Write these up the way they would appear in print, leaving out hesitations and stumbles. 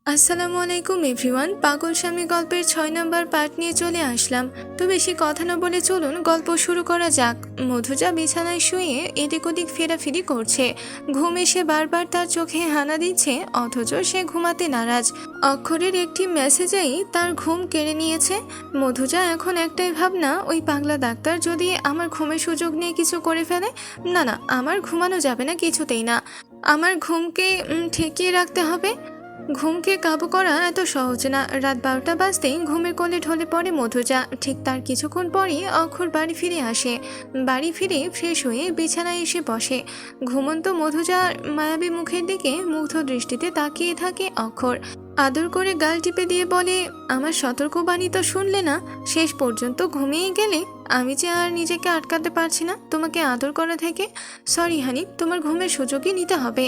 আসসালামু আলাইকুম এভরিওয়ান। পাগল স্বামী গল্পের 6 নম্বর পার্ট নিয়ে চলে আসলাম। তো বেশি কথা না বলে চলুন গল্প শুরু করা যাক। মধুজা বিছানায় শুয়ে এদিক ওদিক ফেরাফিরি করছে। ঘুম এসে বারবার তার চোখে হানা দিচ্ছে, অথচ সে ঘুমাতে নারাজ। অক্ষরের একটি মেসেজেই তার ঘুম কেড়ে নিয়েছে। মধুজা এখন একটাই ভাবনা, ওই পাগলা ডাক্তার যদি আমার ঘুমের সুযোগ নিয়ে কিছু করে ফেলে। না না, আমার ঘুমানো যাবে না, কিছুতেই না। আমার ঘুমকে ঠেকিয়ে রাখতে হবে। ঘুমকে কাবু করা এত সহজ না। রাত 12টা বাজতেই ঘুমের কোলে ঢলে পড়ে মধুজা। ঠিক তার কিছুক্ষণ পরই অক্ষর বাড়ি ফিরে আসে। বাড়ি ফিরে ফ্রেশ হয়ে বিছানায় এসে বসে। ঘুমন্ত মধুজার মায়াবী মুখের দিকে মুগ্ধ দৃষ্টিতে তাকিয়ে থাকে অক্ষর। আদর করে গাল টিপে দিয়ে বলে, আমার সতর্কবাণী তো শুনলে না, শেষ পর্যন্ত ঘুমিয়ে গেলে। আমি যে আর নিজেকে আটকাতে পারছি না তোমাকে আদর করা থেকে। সরি হানি, তোমার ঘুমের সুযোগই নিতে হবে।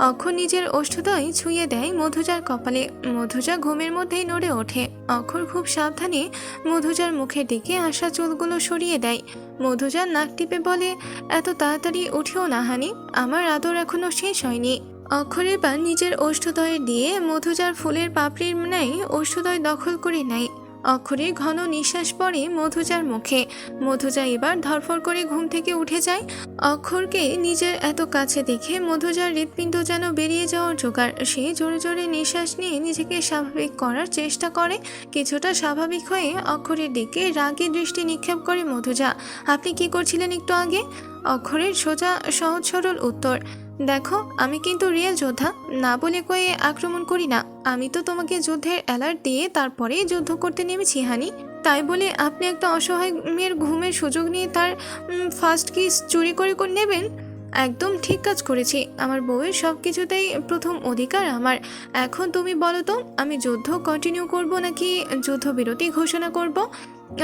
অক্ষর নিজের ওষ্ঠদ্বয় ছুঁয়ে দেয় মধুজার কপালে। মধুজা ঘুমের মধ্যেই নড়ে ওঠে। অক্ষর খুব সাবধানে মধুজার মুখের দিকে আসা চুলগুলো সরিয়ে দেয়। মধুজার নাক টিপে বলে, এত তাড়াতাড়ি উঠিও না হানি, আমার আদর এখনো শেষ হয়নি। অক্ষর এবার নিজের ওষ্ঠদ্বয় দিয়ে মধুজার ফুলের পাপড়ির ন্যায় ওষ্ঠদ্বয় দখল করে নেয়। অক্ষরের ঘন নিঃশ্বাস পড়ে মধুজার মুখে। মধুজা এবার ধরফর করে ঘুম থেকে উঠে যায়। অক্ষরকে নিজের এত কাছে দেখে মধুজার হৃৎপিণ্ড যেন বেরিয়ে যাওয়ার জোগাড়। সে জোরে জোরে নিঃশ্বাস নিয়ে নিজেকে স্বাভাবিক করার চেষ্টা করে। কিছুটা স্বাভাবিক হয়ে অক্ষরের দিকে রাগী দৃষ্টি নিক্ষেপ করে মধুজা। আপনি কি করছিলেন একটু আগে? অক্ষরের সোজা সহজ সরল উত্তর, দেখো আমি কিন্তু রিয়েল যোদ্ধা, না বলে কয়ে আক্রমণ করি না। আমি তো তোমাকে যুদ্ধের অ্যালার্ট দিয়ে তারপরেই যুদ্ধ করতে নেমেছি হানি। তাই বলে আপনি একটা অসহায় মেয়ের ঘুমের সুযোগ নিয়ে তার ফার্স্ট কিস চুরি করে করে নেবেন? একদম ঠিক কাজ করেছি। আমার বউয়ের সব কিছুতেই প্রথম অধিকার আমার। এখন তুমি বলো তো, আমি যুদ্ধ কন্টিনিউ করব নাকি যুদ্ধবিরতি ঘোষণা করব?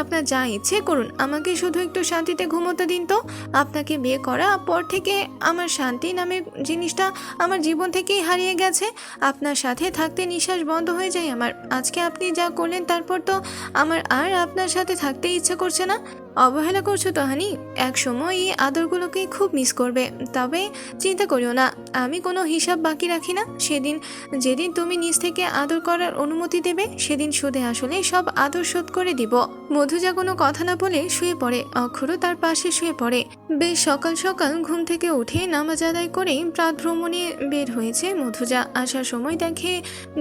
আপনার যা ইচ্ছে করুন, আমাকে শুধু একটু শান্তিতে ঘুমোতে দিন তো। আপনাকে বিয়ে করা পর থেকে আমার শান্তি নামের জিনিসটা আমার জীবন থেকেই হারিয়ে গেছে। আপনার সাথে থাকতে নিঃশ্বাস বন্ধ হয়ে যায় আমার। আজকে আপনি যা করলেন তারপর তো আমার আর আপনার সাথে থাকতে ইচ্ছে করছে না। অবহেলা করছো তো হানি, এক সময় এই আদরগুলোকে খুব মিস করবে। তবে চিন্তা করিও না, আমি কোনো হিসাব বাকি রাখি না। যেদিন তুমি নিজ থেকে আদর করার অনুমতি দেবে, সেদিন সুদে আসলে সব আদর শোধ করে দিব। মধুজা কোনো কথা না বলে শুয়ে পড়ে। অক্ষরও তার পাশে শুয়ে পড়ে। বেশ সকাল সকাল ঘুম থেকে উঠে নামাজ আদায় করে প্রাত ভ্রমণে বের হয়েছে মধুজা। আসার সময়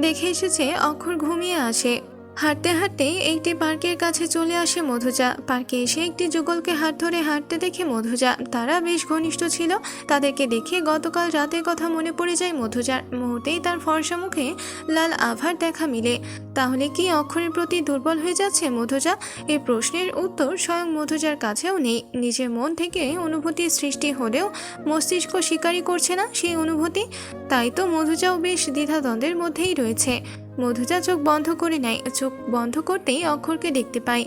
দেখে এসেছে অক্ষর ঘুমিয়ে আসে। হাঁটতে হাঁটতে একটি পার্কের কাছে চলে আসে মধুজা। পার্কে এসে একটি যুগলকে হাত ধরে হাঁটতে দেখে মধুজা। তারা বেশ ঘনিষ্ঠ ছিল। তাদেরকে দেখে গতকাল রাতের কথা মনে পড়ে যায় মধুজার। মুহূর্তেই তার ফর্সা মুখে লাল আভার দেখা মিলে। তাহলে কি অক্ষরের প্রতি দুর্বল হয়ে যাচ্ছে মধুজা? এই প্রশ্নের উত্তর স্বয়ং মধুজার কাছেও নেই। নিজের মন থেকে অনুভূতির সৃষ্টি হলেও মস্তিষ্ক স্বীকারই করছে না সেই অনুভূতি। তাই তো মধুজাও বেশ দ্বিধাদ্বন্দ্বের মধ্যেই রয়েছে। মধুজা চোখ বন্ধ করে নেয়। চোখ বন্ধ করতেই অক্ষরকে দেখতে পায়।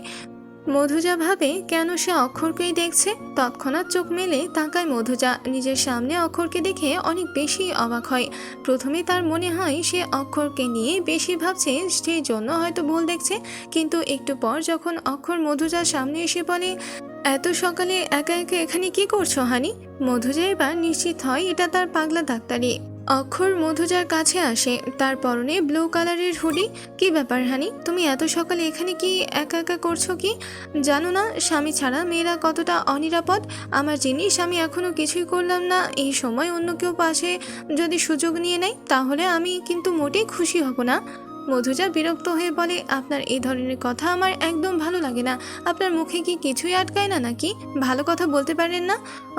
মধুজা ভাবে কেন সে অক্ষরকেই দেখছে। তৎক্ষণাৎ চোখ মেলে তাকায় মধুজা। নিজের সামনে অক্ষরকে দেখে অনেক বেশি অবাক হয়। প্রথমে তার মনে হয় সে অক্ষরকে নিয়ে বেশি ভাবছে, সেই জন্য হয়তো ভুল দেখছে। কিন্তু একটু পর যখন অক্ষর মধুজার সামনে এসে বলে, এত সকালে একা একা এখানে কি করছো হানি? মধুজা এবার নিশ্চিত হয় এটা তার পাগলা ডাক্তারি। অক্ষর মধুজার কাছে আসে। তার পরনে ব্লু কালারের হুডি। কি ব্যাপার হানি, তুমি এত সকালে এখানে কি একা একা করছো কি? জানো না স্বামী ছাড়া মেয়েরা কতটা অনিরাপদ? আমার জিনিস আমি এখনো কিছুই করলাম না, এই সময় অন্য কেউ পাশে যদি সুযোগ নিয়ে নেয় তাহলে আমি কিন্তু মোটেই খুশি হব না। মধুজা বিরক্ত হয়ে বলে, আপনার এই ধরনের কথা আমার একদম ভালো লাগে না। আপনার মুখে কি কিছুই আটকায় না নাকি? ভালো কথা বলতে পারেন না?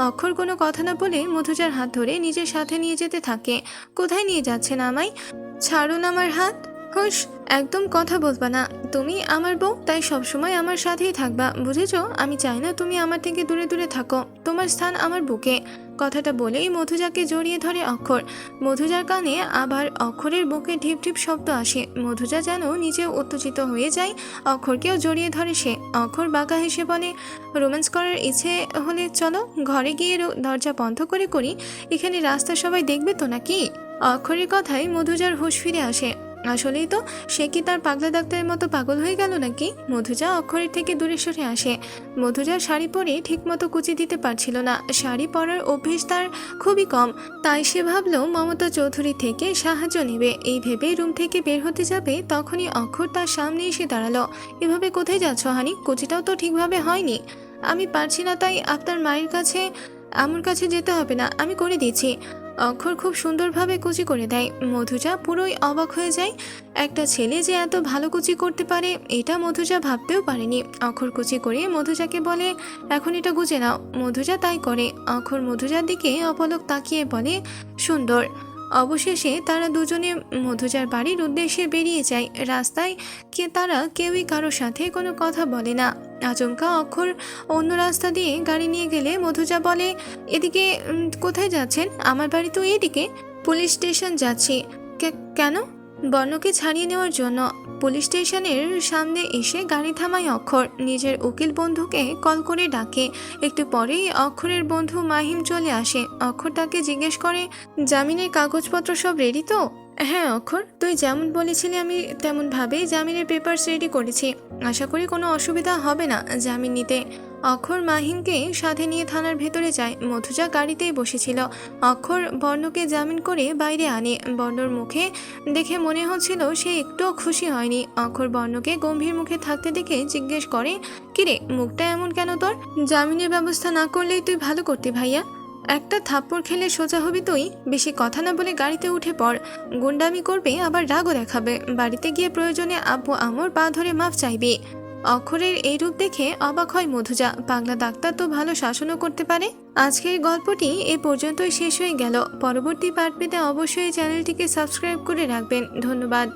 অক্ষর কোনো কথা না বলে মধুজার হাত ধরে নিজের সাথে নিয়ে যেতে থাকে। কোথায় নিয়ে যাচ্ছেন আমায়? ছাড়ুন আমার হাত। হুশ, একদম কথা বলবা না। তুমি আমার বউ, তাই সবসময় আমার সাথেই থাকবা, বুঝেছো? আমি চাই না তুমি আমার থেকে দূরে দূরে থাকো। তোমার স্থান আমার বুকে। কথাটা বলেই মধুজাকে জড়িয়ে ধরে অক্ষর। মধুজার কানে আবার অক্ষরের বুকে ঢিপ ঢিপ শব্দ আসে। মধুজা যেন নিজে উত্তেজিত হয়ে যায়। অক্ষরকেও জড়িয়ে ধরে সে। অক্ষর বাঁকা হেসে বলে, রোম্যান্স করার ইচ্ছে হলে চলো ঘরে গিয়ে দরজা বন্ধ করি। এখানে রাস্তা সবাই দেখবে তো নাকি? অক্ষরের কথায় মধুজার হুঁশ ফিরে আসে। আসলেই তো, সে কি তার পাগলা ডাক্তারের মতো পাগল হয়ে গেল নাকি? মধুজা অক্ষরের থেকে দূরে সরে আসে। মধুজা শাড়ি পরে ঠিকমতো কুচি দিতে পারছিল না, শাড়ি পরার অভ্যেস তার খুবই কম। তাই সে ভাবলো মমতা চৌধুরী থেকে সাহায্য নেবে। এই ভেবে রুম থেকে বের হতে যাবে, তখনই অক্ষর তার সামনে এসে দাঁড়ালো। এভাবে কোথায় যাচ্ছ হানি? কুচিটাও তো ঠিকভাবে হয়নি। আমি পারছি না, তাই আপনার মায়ের কাছে, আমার কাছে যেতে হবে না, আমি করে দিচ্ছি। অক্ষর খুব সুন্দরভাবে কুচি করে দেয়। মধুজা পুরোই অবাক হয়ে যায়। একটা ছেলে যে এত ভালো কুচি করতে পারে, এটা মধুজা ভাবতেও পারেনি। অক্ষর কুচি করে মধুজাকে বলে, এখন এটা গুজে নাও। মধুজা তাই করে। অক্ষর মধুজার দিকে অপলক তাকিয়ে বলে, সুন্দর। অবশেষে তারা দুজনে মধুজার বাড়ির উদ্দেশ্যে বেরিয়ে যায়। রাস্তায় তারা কেউই কারোর সাথে কোনো কথা বলে না। আচমকা অক্ষর অন্য রাস্তা দিয়ে গাড়ি নিয়ে গেলে মধুজা বলে, এদিকে কোথায় যাচ্ছেন? আমার বাড়ি তো এদিকে। পুলিশ স্টেশন যাচ্ছি। কেন? বর্ণকে ছাড়িয়ে নেওয়ার জন্য। পুলিশ স্টেশনের সামনে এসে গাড়ি থামায় অক্ষর। নিজের উকিল বন্ধুকে কল করে ডাকে। একটু পরেই অক্ষরের বন্ধু মাহিম চলে আসে। অক্ষর তাকে জিজ্ঞেস করে, জামিনের কাগজপত্র সব রেডি তো? হ্যাঁ অক্ষর, তুই যেমন বলেছিলি আমি তেমনভাবেই জামিনের পেপারস রেডি করেছি। আশা করি কোনো অসুবিধা হবে না জামিন নিতে। অক্ষর মাহিমকে সাথে নিয়ে থানার ভেতরে যায়। মধুজা গাড়িতেই বসেছিল। অক্ষর বর্ণকে জামিন করে বাইরে আনে। বর্ণর মুখে দেখে মনে হচ্ছিল সে একটুও খুশি হয়নি। অক্ষর বর্ণকে গম্ভীর মুখে থাকতে দেখে জিজ্ঞেস করে, কিরে, মুখটা এমন কেন তোর? জামিনের ব্যবস্থা না করলেই তুই ভালো করতি ভাইয়া। একটা থাপ্পড় খেলে সোজা হবি তুই। বেশি কথা না বলে গাড়িতে উঠে পড়। গুন্ডামি করবে, আবার রাগও দেখাবে। বাড়িতে গিয়ে প্রয়োজনে আব্বু আমর পা ধরে মাফ চাইবি। অক্ষরের এই রূপ দেখে অবাক হয় মধুজা। পাগলা ডাক্তার তো ভালো শাসনও করতে পারে। আজকের গল্পটি এ পর্যন্তই শেষ হয়ে গেল। পরবর্তী পার্ট পেতে অবশ্যই চ্যানেলটিকে সাবস্ক্রাইব করে রাখবেন। ধন্যবাদ।